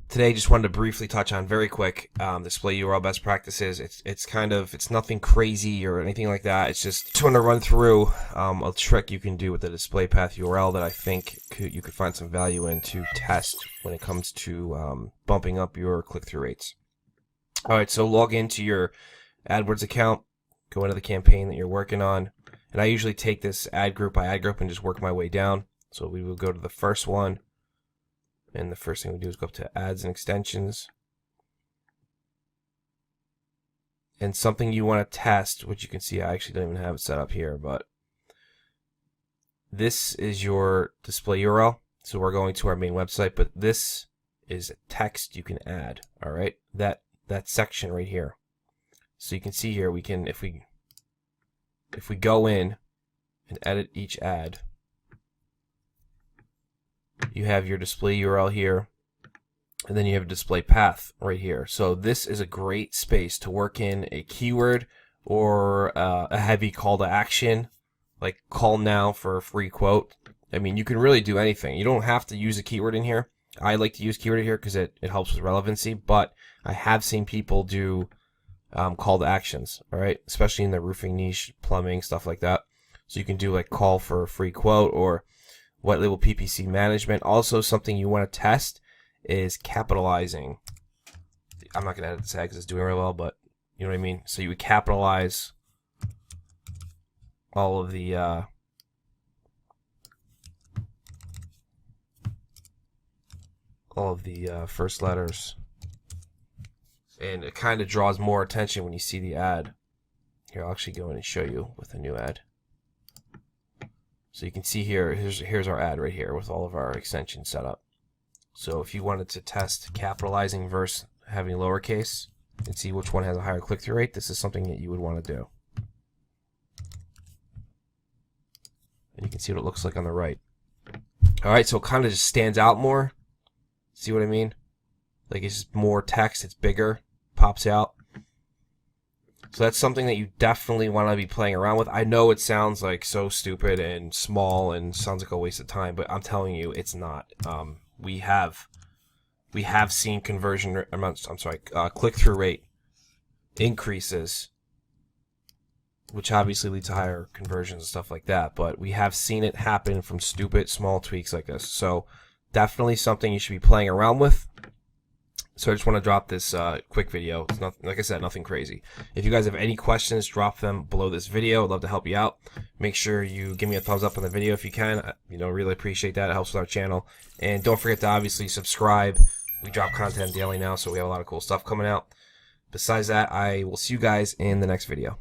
Today, just wanted to briefly touch on very quick display URL best practices. It's nothing crazy or anything like that. It's just want to run through a trick you can do with the display path URL that I think you could find some value in to test when it comes to bumping up your click-through rates. All right, so log into your AdWords account, go into the campaign that you're working on, and I usually take this ad group by ad group and just work my way down. So we will go to the first one. And the first thing we do is go up to ads and extensions. And something you want to test, which you can see I actually don't even have it set up here, but this is your display URL. So we're going to our main website, but this is a text you can add. All right, that section right here. So you can see here we can, if we go in and edit each ad, you have your display URL here, and then you have a display path right here. So this is a great space to work in a keyword or a heavy call to action, like call now for a free quote. I mean, you can really do anything. You don't have to use a keyword in here. I like to use keyword here because it helps with relevancy, but I have seen people do call to actions, all right, especially in the roofing niche, plumbing, stuff like that. So you can do like call for a free quote or white label PPC management. Also, something you want to test is capitalizing. I'm not going to edit this ad because it's doing really well, but you know what I mean? So you would capitalize all of the first letters, and it kind of draws more attention when you see the ad. Here, I'll actually go in and show you with a new ad. So you can see here, here's our ad right here with all of our extensions set up. So if you wanted to test capitalizing versus having lowercase and see which one has a higher click-through rate, this is something that you would want to do. And you can see what it looks like on the right. All right, so it kind of just stands out more. See what I mean? Like it's just more text, it's bigger, pops out. So that's something that you definitely want to be playing around with. I know it sounds like so stupid and small and sounds like a waste of time, but I'm telling you, it's not. We have seen click-through rate increases, which obviously leads to higher conversions and stuff like that. But we have seen it happen from stupid small tweaks like this. So definitely something you should be playing around with. So I just want to drop this quick video. It's not, like I said, nothing crazy. If you guys have any questions, drop them below this video. I'd love to help you out. Make sure you give me a thumbs up on the video if you can. Really appreciate that. It helps with our channel. And don't forget to obviously subscribe. We drop content daily now, so we have a lot of cool stuff coming out. Besides that, I will see you guys in the next video.